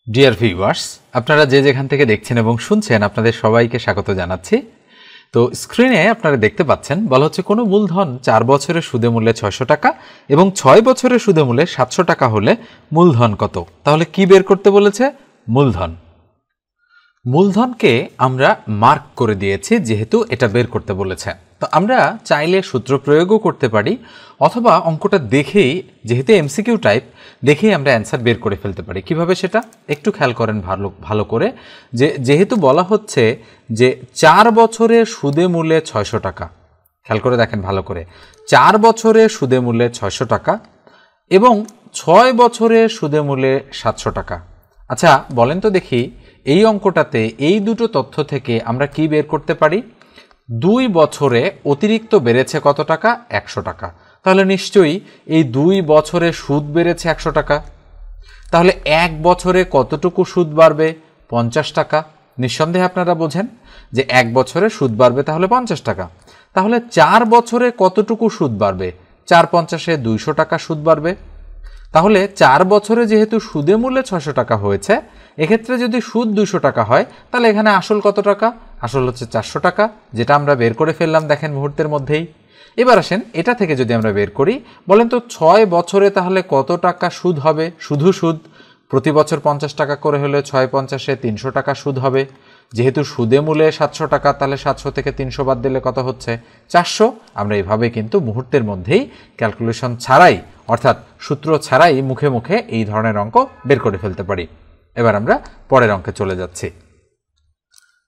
Dear viewers, আপনারা যে যেখান থেকে দেখছেন এবং শুনছেন আপনাদের সবাইকে স্বাগত জানাচ্ছি। তো স্ক্রিনে আপনারা দেখতে পাচ্ছেন বলা হচ্ছে কোনো মূলধন 4 বছরের সুদে মূল্যে 600 টাকা এবং 6 বছরের সুদে মূল্যে 700 টাকা হলে মূলধন কত? তাহলে কি বের করতে বলেছে? মূলধন। মূলধনকে আমরা মার্ক করে দিয়েছি যেহেতু এটা বের করতে বলেছে। তো আমরা চাইলে সূত্র প্রয়োগও করতে পারি অথবা অঙ্কটা দেখেই, যেহেতু এমসিকিউ টাইপ, দেখেই আমরা অ্যান্সার বের করে ফেলতে পারি। কিভাবে সেটা একটু খেয়াল করেন ভালো করে। যেহেতু বলা হচ্ছে যে 4 বছরের সুদে মূল্যে 600 টাকা, খেয়াল করে দেখেন ভালো করে, 4 বছরের সুদে মূল্যে 600 টাকা এবং 6 বছরের সুদে মূল্যে 700 টাকা। আচ্ছা বলেন তো দেখি, এই অঙ্কটাতে এই দুটো তথ্য থেকে আমরা কি বের করতে পারি? 2 বছরে অতিরিক্ত বেড়েছে কত টাকা? 100 টাকা। তাহলে নিশ্চয়ই এই 2 বছরে সুদ বেড়েছে 100 টাকা। তাহলে 1 বছরে কতটুকু সুদ বাড়বে? 50 টাকা। নিঃসন্দেহে আপনারা বোঝেন যে 1 বছরে সুদ বাড়বে তাহলে 50 টাকা। তাহলে 4 বছরে কতটুকু সুদ বাড়বে? 4 50-এ 200 টাকা সুদ বাড়বে। তাহলে 4 বছরে যেহেতু সুদে মূল্যে 600 টাকা হয়েছে, এক্ষেত্রে যদি সুদ 200 টাকা হয় তাহলে এখানে আসল কত টাকা? আসল হচ্ছে 400 টাকা, যেটা আমরা বের করে ফেললাম দেখেন মুহূর্তের মধ্যেই। এবার আসেন এটা থেকে যদি আমরা বের করি, বলেন তো 6 বছরে তাহলে কত টাকা সুদ হবে? শুধু সুদ প্রতি বছর 50 টাকা করে হলে 6 50-এ 300 টাকা সুদ হবে। যেহেতু সুদে মূল্যে 700 টাকা, তাহলে 700 থেকে 300 বাদ দিলে কত হচ্ছে? 400। আমরা এইভাবে কিন্তু মুহূর্তের মধ্যেই ক্যালকুলেশন ছাড়াই, অর্থাৎ সূত্র ছাড়াই মুখে মুখে এই ধরনের অঙ্ক বের করে ফেলতে পারি। এবার আমরা পরের অঙ্কে চলে যাচ্ছি।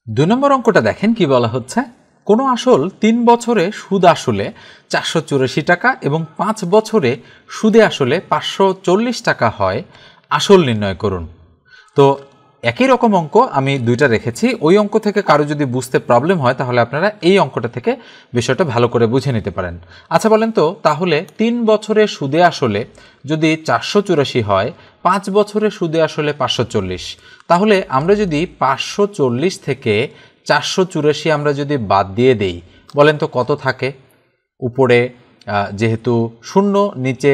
2 নম্বর অঙ্কটা দেখেন কি বলা হচ্ছে। কোনো আসল 3 বছরে সুদ আসলে 484 টাকা এবং 5 বছরে সুদে আসলে 540 টাকা হয়, আসল নির্ণয় করুন। তো একই রকম অঙ্ক আমি দুইটা রেখেছি। ওই অঙ্ক থেকে কারো যদি বুঝতে প্রবলেম হয় তাহলে আপনারা এই অঙ্কটা থেকে বিষয়টা ভালো করে বুঝে নিতে পারেন। আচ্ছা বলেন তো, তাহলে 3 বছরে সুদে আসলে যদি 484 হয়, 5 বছরে সুদে আসলে 540, তাহলে আমরা যদি 540 থেকে 484 আমরা যদি বাদ দিয়ে দেই, বলেন তো কত থাকে? উপরে যেহেতু 0, নিচে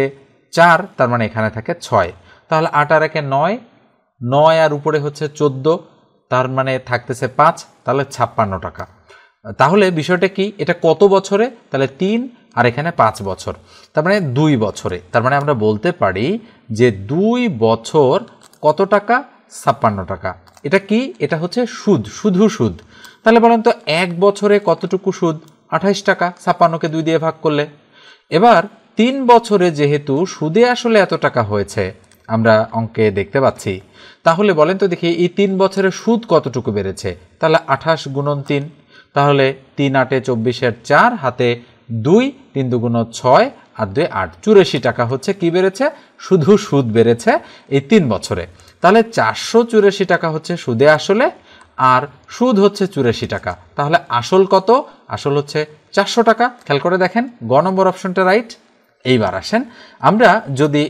4, তার মানে এখানে থাকে 6। তাহলে 8 আর 1 9, 9 আর উপরে হচ্ছে 14, তার মানে থাকতেছে 5, তাহলে 56 টাকা। তাহলে বিষয়টা কি? এটা কত বছরে? তাহলে 3 আর এখানে 5 বছর, তার মানে 2 বছরে। তার মানে আমরা বলতে পারি যে 2 বছর কত টাকা? 56 টাকা। এটা কি? এটা হচ্ছে সুদ, শুধু সুদ। তাহলে বলেন তো 1 বছরে কতটুকু সুদ? 28 টাকা, 56কে 2 দিয়ে ভাগ করলে। এবার 3 বছরে যেহেতু সুদে আসলে এত টাকা হয়েছে আমরা অঙ্কে দেখতে পাচ্ছি, তাহলে বলেন তো দেখি এই 3 বছরে সুদ কতটুকু বেড়েছে? তাহলে 28 গুণন 3, তাহলে 3 8 24-এর 4, হাতে 2, 3 2 6 আর 2 8, 84 টাকা হচ্ছে কি বেড়েছে? শুধু সুদ বেড়েছে এই 3 বছরে। তাহলে 484 টাকা হচ্ছে সুদে আসলে, আর সুদ হচ্ছে 84 টাকা। তাহলে আসল কত? আসল হচ্ছে 400 টাকা। খেয়াল করে দেখেন, গ নম্বর অপশনটা রাইট। এইবার আসেন আমরা যদি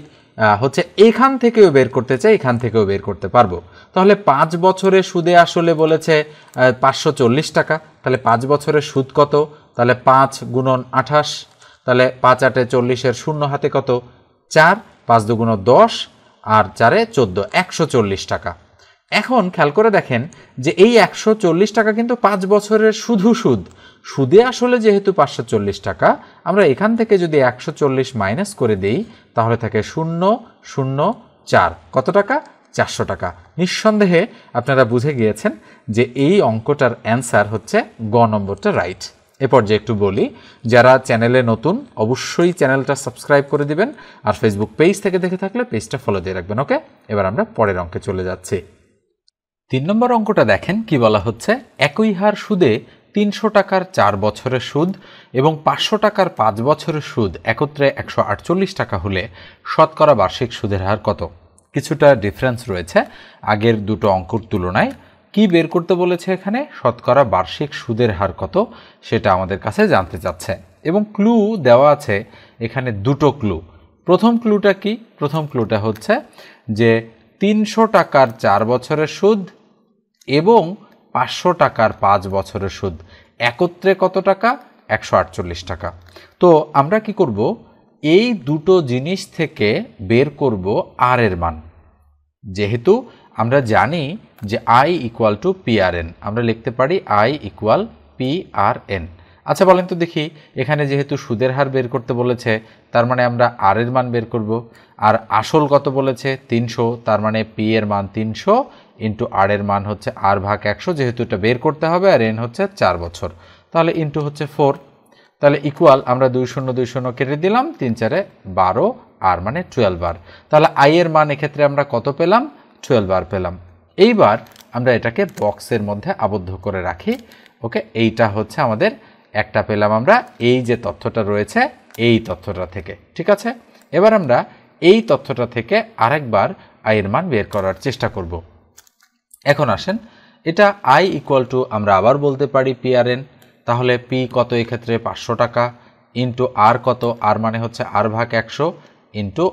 হচ্ছে এখান থেকেও বের করতে চাই, এখান থেকেও বের করতে পারবো। তাহলে 5 বছরে সুদে আসলে বলেছে 540 টাকা, তাহলে 5 বছরের সুদ কত? তাহলে 5 গুণন 28, তাহলে 5 8 40-এর 0 হাতে কত? 4, 5 2 10 আর 4 14, 140 টাকা। এখন খেয়াল করে দেখেন যে এই 140 টাকা কিন্তু 5 বছরের শুধু সুদ। সুদে আসলে যেহেতু 540 টাকা, আমরা এখান থেকে যদি 140 মাইনাস করে দেই তাহলে থাকে 0 0 4, কত টাকা? 400 টাকা। নিঃসন্দেহে আপনারা বুঝে গিয়েছেন যে এই অঙ্কটার অ্যান্সার হচ্ছে গ নম্বরটা রাইট। এরপর যে একটু বলি, যারা চ্যানেলে নতুন অবশ্যই চ্যানেলটা সাবস্ক্রাইব করে দিবেন, আর ফেসবুক পেজ থেকে দেখে থাকলে পেজটা ফলো দিয়ে রাখবেন। ওকে, এবার আমরা পরের অঙ্কে চলে যাচ্ছি। 3 নম্বর অঙ্কটা দেখেন কি বলা হচ্ছে। একই হার সুদে 300 টাকার 4 বছরের সুদ এবং 500 টাকার 5 বছরের সুদ একত্রে 148 টাকা হলে শতকরা বার্ষিক সুদের হার কত? কিছুটা ডিফারেন্স রয়েছে আগের দুটো অঙ্কর তুলনায়। কি বের করতে বলেছে এখানে? শতকরা বার্ষিক সুদের হার কত সেটা আমাদের কাছে জানতে চাচ্ছে, এবং ক্লু দেওয়া আছে এখানে, দুটো ক্লু। প্রথম ক্লুটা কি? প্রথম ক্লুটা হচ্ছে যে 300 টাকার 4 বছরের সুদ এবং 500 টাকার 5 বছরের সুদ একত্রে কত টাকা? 148 টাকা। তো আমরা কি করব? এই দুটো জিনিস থেকে বের করব আর এর মান। যেহেতু আমরা জানি যে আই ইকুয়াল টু পিআরএন, আমরা লিখতে পারি আই ইকুয়াল পিআরএন। আচ্ছা বলেন তো দেখি, এখানে যেহেতু সুদের হার বের করতে বলেছে তার মানে আমরা আর এর মান বের করব, আর আসল কত বলেছে 300, তার মানে পি এর মান 300 ইন্টু আর এর মান হচ্ছে আর ভাগ 100, যেহেতু এটা বের করতে হবে, আর এন হচ্ছে 4 বছর, তাহলে ইন্টু হচ্ছে 4, তাহলে ইকুয়াল আমরা 2 শূন্য 2 শূন্য কেটে দিলাম, 3 4 12 আর মানে 12 আর। তাহলে আই এর মান এক্ষেত্রে আমরা কত পেলাম, 12 আর পেলাম। এইবার আমরা এটাকে বক্সের মধ্যে আবদ্ধ করে রাখি। ওকে, এইটা হচ্ছে আমাদের একটা পেলাম আমরা এই যে তথ্যটা রয়েছে এই তথ্যটা থেকে, ঠিক আছে। এবার আমরা এই তথ্যটা থেকে আরেকবার আই এর মান বের করার চেষ্টা করব। এখন আসেন, এটা আই ইকুয়াল টু আমরা আবার বলতে পারি পিআরএন, তাহলে পি কত এক্ষেত্রে 500 টাকা ইন্টু আর কত, আর মানে হচ্ছে আর ভাগ 100 ইন্টু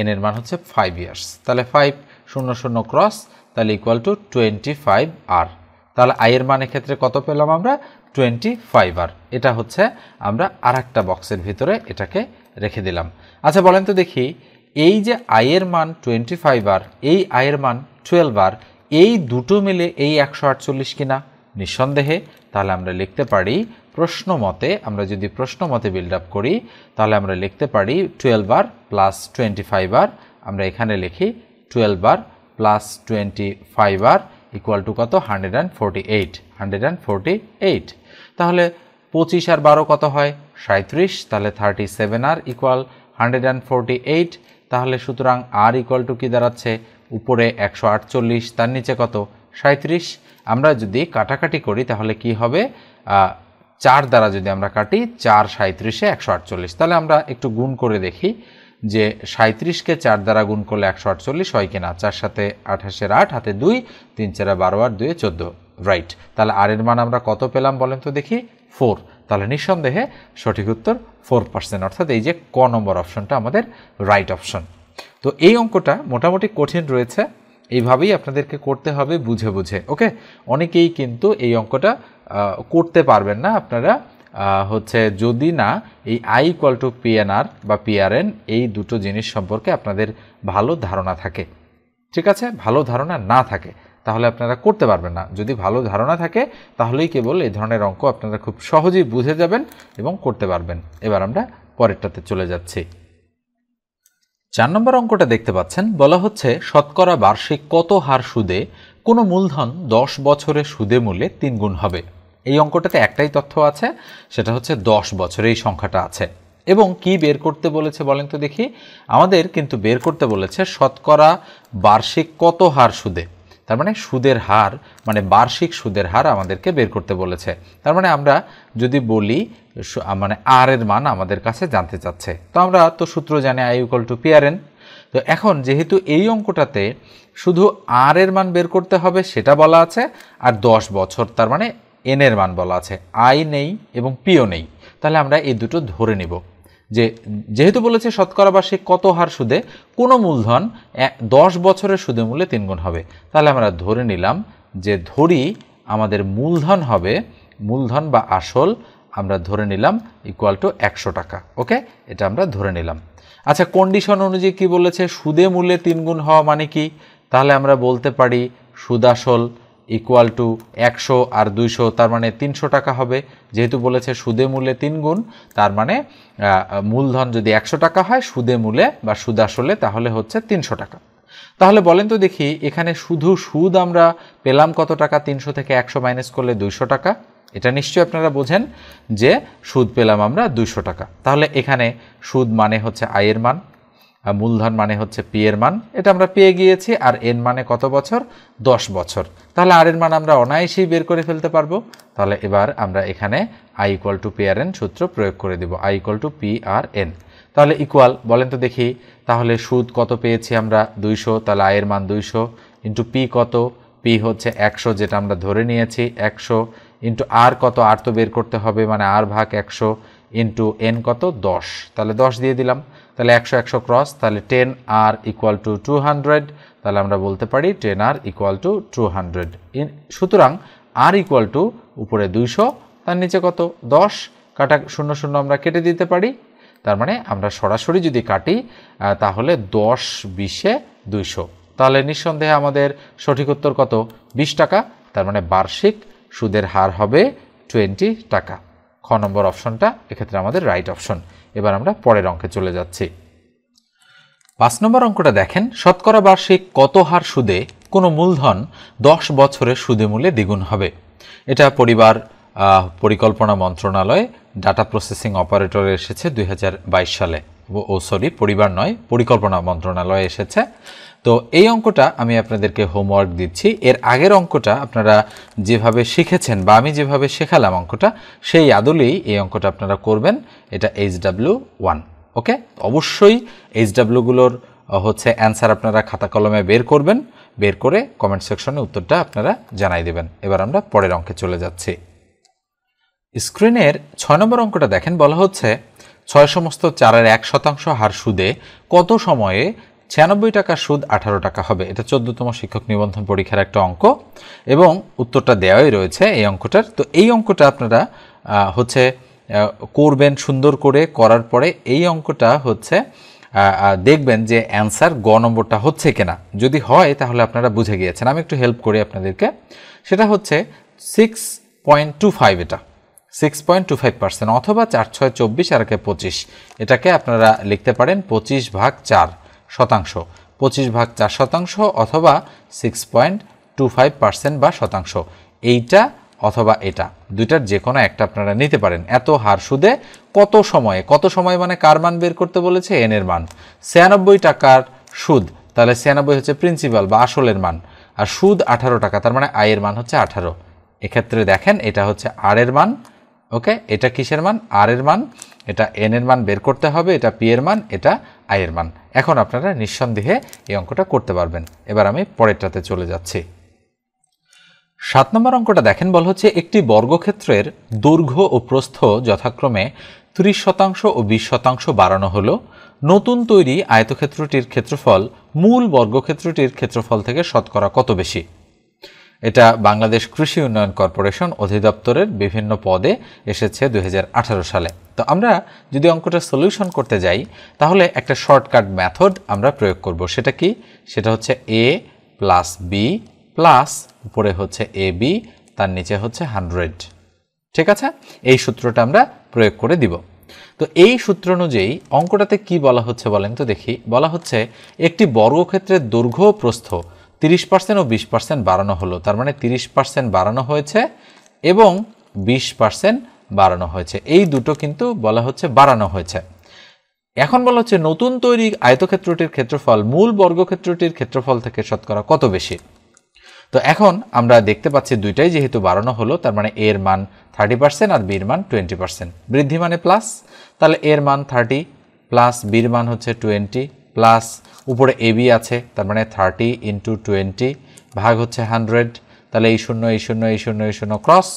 এন এর মান হচ্ছে 5 ইয়ার্স, তাহলে 5 0 0 ক্রস, তাহলে ইকুয়াল টু 25 আর। তাহলে আই এর মান এক্ষেত্রে কত পেলাম আমরা, 25 আর। এটা হচ্ছে আমরা আর একটা বক্সের ভিতরে এটাকে রেখে দিলাম। আচ্ছা বলেন তো দেখি, এই যে আই এর মান 25 আর, এই আই এর মান 12 আর, এই দুটো মিলে এই 148 কিনা, নিঃসন্দেহে। তাহলে আমরা লিখতে পারি প্রশ্ন মতে, আমরা যদি প্রশ্ন মতে বিল্ড আপ করি তাহলে আমরা লিখতে পারি 12 আর প্লাস 25 আর, আমরা এখানে লিখি 12 আর প্লাস 25 আর ইকুয়াল টু কত, 148। তাহলে 25 আর 12 কত হয়, 37, তাহলে 37 আর ইকুয়াল 148। তাহলে সুতরাং আর ইকুয়াল টু কি দাঁড়াচ্ছে, উপরে 148, তার নিচে কত, 37। আমরা যদি কাটাকাটি করি তাহলে কি হবে, 4 দ্বারা যদি আমরা কাটি, 4 37-এ 148, তাহলে আমরা একটু গুণ করে দেখি যে 37কে 4 দ্বারা গুণ করলে 148 হয় কিনা। 4 7 28 8, হাতে 2, 3 4 12 আর 2 14, রাইট। তাহলে আর এর মান আমরা কত পেলাম বলেন তো দেখি, 4। তাহলে নিঃসন্দেহে সঠিক উত্তর 4%, অর্থাৎ এই যে ক নম্বর অপশনটা আমাদের রাইট অপশন। তো এই অঙ্কটা মোটামুটি কঠিন রয়েছে, এইভাবেই আপনাদেরকে করতে হবে বুঝে বুঝে। ওকে, অনেকেই কিন্তু এই অঙ্কটা করতে পারবেন না আপনারা, হচ্ছে যদি না এই আই ইকুয়াল টু পিএনআর বা পিআরএন এই দুটো জিনিস সম্পর্কে আপনাদের ভালো ধারণা থাকে, ঠিক আছে। ভালো ধারণা না থাকে তাহলে আপনারা করতে পারবেন না। যদি ভালো ধারণা থাকে তাহলেই কেবল এই ধরনের অঙ্ক আপনারা খুব সহজেই বুঝে যাবেন এবং করতে পারবেন। এবার আমরা পরেরটাতে চলে যাচ্ছি। 4 নম্বর অঙ্কটা দেখতে পাচ্ছেন, বলা হচ্ছে শতকরা বার্ষিক কত হার সুদে কোনো মূলধন 10 বছরে সুদে মূল্যে 3 গুণ হবে। এই অঙ্কটাতে একটাই তথ্য আছে, সেটা হচ্ছে 10 বছরে এই সংখ্যাটা আছে। এবং কি বের করতে বলেছে বলেন তো দেখি, আমাদের কিন্তু বের করতে বলেছে শতকরা বার্ষিক কত হার সুদে, তার মানে সুদের হার, মানে বার্ষিক সুদের হার আমাদেরকে বের করতে বলেছে। তার মানে আমরা যদি বলি মানে আর এর মান আমাদের কাছে জানতে চাচ্ছে, তো আমরা তো সূত্র জানি আই ইকুয়াল টু পিআরএন। তো এখন যেহেতু এই অঙ্কটাতে শুধু আর এর মান বের করতে হবে সেটা বলা আছে, আর 10 বছর তার মানে এন এর মান বলা আছে, আই নেই এবং পিও নেই, তাহলে আমরা এই দুটো ধরে নিব যে যেহেতু বলেছে শতকরা বার্ষিক কত হার সুদে কোনো মূলধন 10 বছরের সুদে মূল্যে 3 গুণ হবে, তাহলে আমরা ধরে নিলাম যে ধরি আমাদের মূলধন হবে, মূলধন বা আসল আমরা ধরে নিলাম ইকুয়াল টু 100 টাকা। ওকে, এটা আমরা ধরে নিলাম। আচ্ছা কন্ডিশন অনুযায়ী কি বলেছে, সুদে মূল্যে 3 গুণ হওয়া মানে কি, তাহলে আমরা বলতে পারি সুদ আসল ইকুয়াল টু 100 আর 200, তার মানে 300 টাকা হবে। যেহেতু বলেছে সুদে মূল্যে 3 গুণ, তার মানে মূলধন যদি 100 টাকা হয়, সুদে মূল্যে বা সুদ আসলে তাহলে হচ্ছে 300 টাকা। তাহলে বলেন তো দেখি, এখানে শুধু সুদ আমরা পেলাম কত টাকা, 300 থেকে 100 মাইনাস করলে 200 টাকা। এটা নিশ্চয়ই আপনারা বোঝেন যে সুদ পেলাম আমরা 200 টাকা। তাহলে এখানে সুদ মানে হচ্ছে আই এর মান, মূলধন মানে হচ্ছে পি এর মান, এটা আমরা পেয়ে গিয়েছি, আর এন মানে কত বছর, 10 বছর। তাহলে আর এর মান আমরা অনায়াসেই বের করে ফেলতে পারবো। তাহলে এবার আমরা এখানে I equal to P R N সূত্র প্রয়োগ করে দেব, I equal to P R N. তাহলে ইকুয়াল বলেন তো দেখি, তাহলে সুদ কত পেয়েছি আমরা 200, তাহলে আয়ের মান 200 ইন্টু পি কত, পি হচ্ছে 100 যেটা আমরা ধরে নিয়েছি 100 ইন্টু আর কত, আর তো বের করতে হবে মানে আর ভাগ 100 ইন্টু এন কত 10, তাহলে 10 দিয়ে দিলাম, তাহলে 100 100 ক্রস, তাহলে 10 আর ইকুয়াল টু 200, তাহলে আমরা বলতে পারি 10 আর ইকুয়াল টু 200। সুতরাং আর ইকুয়াল টু উপরে 200, তার নিচে কত 10, কাটা 0 0 আমরা কেটে দিতে পারি, তার মানে আমরা সরাসরি যদি কাটি তাহলে 10 20-এ 200, তাহলে নিঃসন্দেহে আমাদের সঠিক উত্তর কত? 20 টাকা। তার মানে বার্ষিক সুদের হার হবে 20 টাকা। খ নম্বর অপশনটা এক্ষেত্রে আমাদের রাইট অপশন। এবার আমরা পরের অঙ্কে চলে যাচ্ছি। 5 নম্বর অঙ্কটা দেখেন, শতকরা বার্ষিক কত হার সুদে কোনো মূলধন 10 বছরের সুদে মূল্যে দ্বিগুণ হবে? এটা পরিবার পরিকল্পনা মন্ত্রণালয় ডাটা প্রসেসিং অপারেটরে এসেছে 2022 সালে। পরিবার নয়, পরিকল্পনা মন্ত্রণালয়ে এসেছে। তো এই অঙ্কটা আমি আপনাদেরকে হোমওয়ার্ক দিচ্ছি। এর আগের অঙ্কটা আপনারা যেভাবে শিখেছেন বা আমি যেভাবে শেখালাম অঙ্কটা, সেই আদলেই এই অঙ্কটা আপনারা করবেন। এটা HW1। ওকে, অবশ্যই HW-গুলোর হচ্ছে অ্যান্সার আপনারা খাতা কলমে বের করবেন, বের করে কমেন্ট সেকশনে উত্তরটা আপনারা জানাই দেবেন। এবার আমরা পরের অঙ্কে চলে যাচ্ছি। স্ক্রিনের 6 নম্বর অঙ্কটা দেখেন, বলা হচ্ছে 6 সমস্ত 4-এর 1% হার সুদে কত সময়ে 96 টাকার সুদ 18 টাকা হবে? এটা 14তম শিক্ষক নিবন্ধন পরীক্ষার একটা অঙ্ক এবং উত্তরটা দেওয়াই রয়েছে এই অঙ্কটার। তো এই অঙ্কটা আপনারা হচ্ছে করবেন সুন্দর করে, করার পরে এই অঙ্কটা হচ্ছে দেখবেন যে অ্যান্সার গ নম্বরটা হচ্ছে কিনা। যদি হয় তাহলে আপনারা বুঝে গিয়েছেন। আমি একটু হেল্প করি আপনাদেরকে। সেটা হচ্ছে 6.25, এটা 6.25% অথবা 4 6 24 আর 25। এটাকে আপনারা লিখতে পারেন 25/4%, 25/4% অথবা 6.25% বা শতাংশ। এইটা অথবা এটা দুইটার যে কোনো একটা আপনারা নিতে পারেন। এত হার সুদে কত সময়ে, কত সময় মানে কার মান বের করতে বলেছে? এন এর মান। 96 টাকার সুদ, তাহলে 96 হচ্ছে প্রিন্সিপাল বা আসলের মান, আর সুদ 18 টাকা, তার মানে আয়ের মান হচ্ছে 18। এক্ষেত্রে দেখেন এটা হচ্ছে আর এর মান। ওকে, এটা কিসের মান? আর এর মান। এটা এন এর মান বের করতে হবে, এটা পি এর মান, এটা আই এর মান। এখন আপনারা নিঃসন্দেহে এই অঙ্কটা করতে পারবেন। এবার আমি পরেরটাতে চলে যাচ্ছি। 7 নম্বর অঙ্কটা দেখেন, বলা হচ্ছে একটি বর্গক্ষেত্রের দৈর্ঘ্য ও প্রস্থ যথাক্রমে 30% ও 20% বাড়ানো হলো। নতুন তৈরি আয়তক্ষেত্রটির ক্ষেত্রফল মূল বর্গক্ষেত্রটির ক্ষেত্রফল থেকে শতকরা কত বেশি? এটা বাংলাদেশ কৃষি উন্নয়ন কর্পোরেশন অধিদপ্তরের বিভিন্ন পদে এসেছে 2018 সালে। তো আমরা যদি অঙ্কটা সলিউশন করতে যাই তাহলে একটা শর্টকাট মেথড আমরা প্রয়োগ করব। সেটা কি? সেটা হচ্ছে a প্লাস বি প্লাস উপরে হচ্ছে এ বি, তার নিচে হচ্ছে 100। ঠিক আছে, এই সূত্রটা আমরা প্রয়োগ করে দিব। তো এই সূত্র অনুযায়ী অঙ্কটাতে কি বলা হচ্ছে বলেন তো দেখি। বলা হচ্ছে একটি বর্গক্ষেত্রের দৈর্ঘ্য ও প্রস্থ 30% ও 20% বাড়ানো হলো। তার মানে 30% বাড়ানো হয়েছে এবং 20% বাড়ানো হয়েছে, এই দুটো কিন্তু বলা হচ্ছে বাড়ানো হয়েছে। এখন বলা হচ্ছে নতুন তৈরি আয়তক্ষেত্রটির ক্ষেত্রফল মূল বর্গক্ষেত্রটির ক্ষেত্রফল থেকে শতকরা কত বেশি? তো এখন আমরা দেখতে পাচ্ছি দুইটাই যেহেতু বাড়ানো হলো, তার মানে এর মান 30% আর বির মান 20%। বৃদ্ধি মানে প্লাস, তাহলে এর মান 30 প্লাস বির মান হচ্ছে 20 প্লাস উপরে এ বি আছে, তার মানে 30 × 20 ভাগ হচ্ছে 100। তাহলে এই শূন্য এই শূন্য এই শূন্য এই শূন্য ক্রস,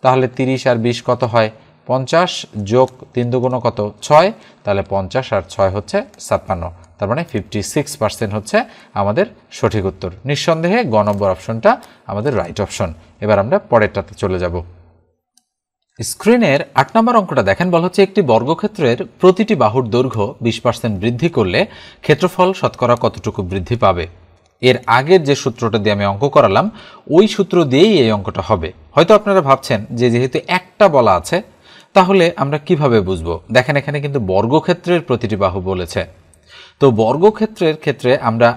তাহলে 30 আর 20 কত হয়? 50 যোগ 3 দুগুণ কত? 6, তাহলে 50 আর 6 হচ্ছে 56, তার মানে 56% হচ্ছে আমাদের সঠিক উত্তর। নিঃসন্দেহে গ নম্বর অপশনটা আমাদের রাইট অপশন। এবার আমরা পরেরটাতে চলে যাব। স্ক্রিনের 8 নম্বর অঙ্কটা দেখেন, বলা হচ্ছে একটি বর্গক্ষেত্রের প্রতিটি বাহুর দৈর্ঘ্য 20% বৃদ্ধি করলে ক্ষেত্রফল শতকরা কতটুকু বৃদ্ধি পাবে? এর আগের যে সূত্রটা দিয়ে আমি অঙ্ক করালাম ওই সূত্র দিয়েই এই অঙ্কটা হবে। হয়তো আপনারা ভাবছেন যে যেহেতু একটা বলা আছে তাহলে আমরা কিভাবে বুঝবো। দেখেন এখানে কিন্তু বর্গক্ষেত্রের প্রতিটি বাহু বলেছে। তো বর্গক্ষেত্রের ক্ষেত্রে আমরা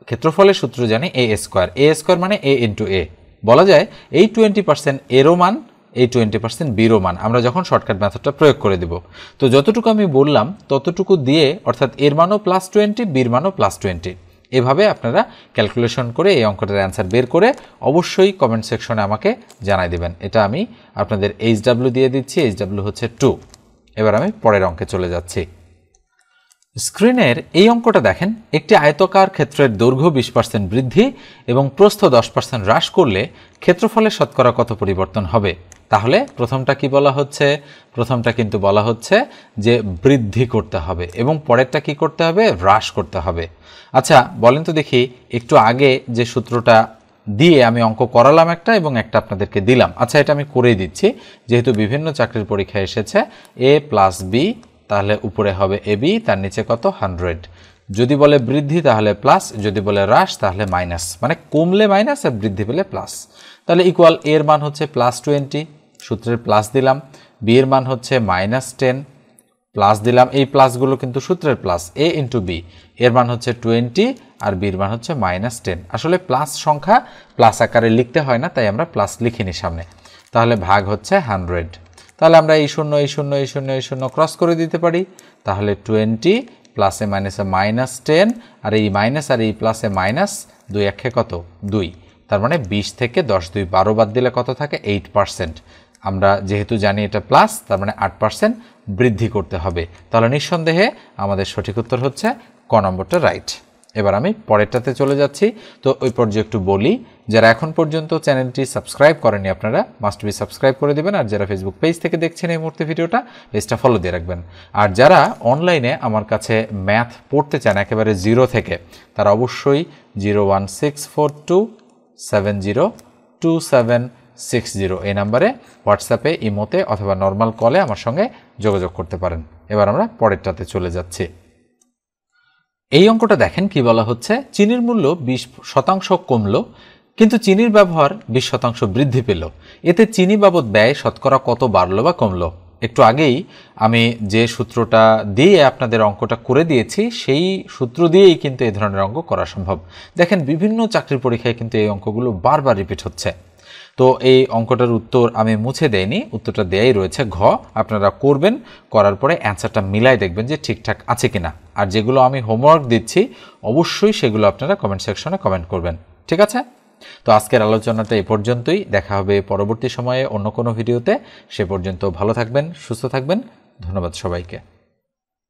ক্ষেত্রফলের সূত্র জানি এ স্কোয়ার। এ স্কোয়ার মানে এ ইন্টু এ। বলা যায় এই 20% এরও মান, এই 20% বিরও মান আমরা যখন শর্টকাট মেথডটা প্রয়োগ করে দিব। তো যতটুকু আমি বললাম ততটুকু দিয়ে, অর্থাৎ এর মানও +20 বির মানও +20, এভাবে আপনারা ক্যালকুলেশন করে এই অঙ্কটার অ্যান্সার বের করে অবশ্যই কমেন্ট সেকশনে আমাকে জানাই দেবেন। এটা আমি আপনাদের HW দিয়ে দিচ্ছি, HW হচ্ছে 2। এবার আমি পরের অঙ্কে চলে যাচ্ছি। স্ক্রিনের এই অঙ্কটা দেখেন, একটি আয়তকার ক্ষেত্রের দৈর্ঘ্য 20% বৃদ্ধি এবং প্রস্থ 10% হ্রাস করলে ক্ষেত্রফলের শতকরা কত পরিবর্তন হবে? তাহলে প্রথমটা কি বলা হচ্ছে? প্রথমটা কিন্তু বলা হচ্ছে যে বৃদ্ধি করতে হবে এবং পরেরটা কি করতে হবে? হ্রাস করতে হবে। আচ্ছা বলেন তো দেখি, একটু আগে যে সূত্রটা দিয়ে আমি অঙ্ক করালাম একটা এবং একটা আপনাদেরকে দিলাম। আচ্ছা এটা আমি করেই দিচ্ছি, যেহেতু বিভিন্ন চাকরির পরীক্ষায় এসেছে। a প্লাস বি, তাহলে উপরে হবে এ বি, তার নিচে কত? 100। যদি বলে বৃদ্ধি তাহলে প্লাস, যদি বলে হ্রাস তাহলে মাইনাস, মানে কমলে মাইনাস আর বৃদ্ধি পেলে প্লাস। তাহলে ইকুয়াল এর মান হচ্ছে +20, সূত্রের প্লাস দিলাম, বি এর মান হচ্ছে -10 প্লাস দিলাম, এই প্লাসগুলো কিন্তু সূত্রের প্লাস, এ ইন্টু বি এর মান হচ্ছে 20 আর বির মান হচ্ছে -10। আসলে প্লাস সংখ্যা প্লাস আকারে লিখতে হয় না, তাই আমরা প্লাস লিখিনি সামনে। তাহলে ভাগ হচ্ছে 100। তাহলে আমরা এই শূন্য এই শূন্য এই শূন্য এই শূন্য ক্রস করে দিতে পারি। তাহলে 20 প্লাসে মাইনাসে -10 আর এই মাইনাস আর এই প্লাসে মাইনাস, 2 একে কত 2, তার মানে 20 থেকে 10 2 12 বাদ দিলে কত থাকে 8%। আমরা যেহেতু জানি এটা প্লাস, তার মানে 8% বৃদ্ধি করতে হবে। তাহলে নিঃসন্দেহে আমাদের সঠিক উত্তর হচ্ছে ক নম্বরটা রাইট। এবার আমি পরেরটাতে চলে যাচ্ছি। তো ওই পর্যায়ে একটু বলি, যারা এখন পর্যন্ত চ্যানেলটি সাবস্ক্রাইব করেনি আপনারা মাস্ট বি সাবস্ক্রাইব করে দেবেন, আর যারা ফেসবুক পেজ থেকে দেখছেন এই মুহূর্তে ভিডিওটা, পেজটা ফলো দিয়ে রাখবেন। আর যারা অনলাইনে আমার কাছে ম্যাথ পড়তে চান একেবারে জিরো থেকে, তারা অবশ্যই 01642702760 এই নাম্বারে হোয়াটসঅ্যাপে, ইমোতে অথবা নর্মাল কলে আমার সঙ্গে যোগাযোগ করতে পারেন। এবার আমরা পরেরটাতে চলে যাচ্ছি। এই অঙ্কটা দেখেন কি বলা হচ্ছে, চিনির মূল্য 20% কমলো কিন্তু চিনির ব্যবহার 20% বৃদ্ধি পেল, এতে চিনি বাবদ ব্যয় শতকরা কত বাড়লো বা কমলো। একটু আগেই আমি যে সূত্রটা দিয়ে আপনাদের অঙ্কটা করে দিয়েছি, সেই সূত্র দিয়েই কিন্তু এই ধরনের অঙ্ক করা সম্ভব। দেখেন বিভিন্ন চাকরির পরীক্ষায় কিন্তু এই অঙ্কগুলো বারবার রিপিট হচ্ছে। তো এই অঙ্কটার উত্তর আমি মুছে দেইনি, উত্তরটা দেয়াই রয়েছে ঘ। আপনারা করবেন, করার পরে অ্যান্সারটা মিলাই দেখবেন যে ঠিকঠাক আছে কিনা। আর যেগুলো আমি হোমওয়ার্ক দিচ্ছি অবশ্যই সেগুলো আপনারা কমেন্ট সেকশনে কমেন্ট করবেন, ঠিক আছে? তো আজকের আলোচনাটা এ পর্যন্তই। দেখা হবে পরবর্তী সময়ে অন্য কোনো ভিডিওতে। সে পর্যন্ত ভালো থাকবেন, সুস্থ থাকবেন। ধন্যবাদ সবাইকে।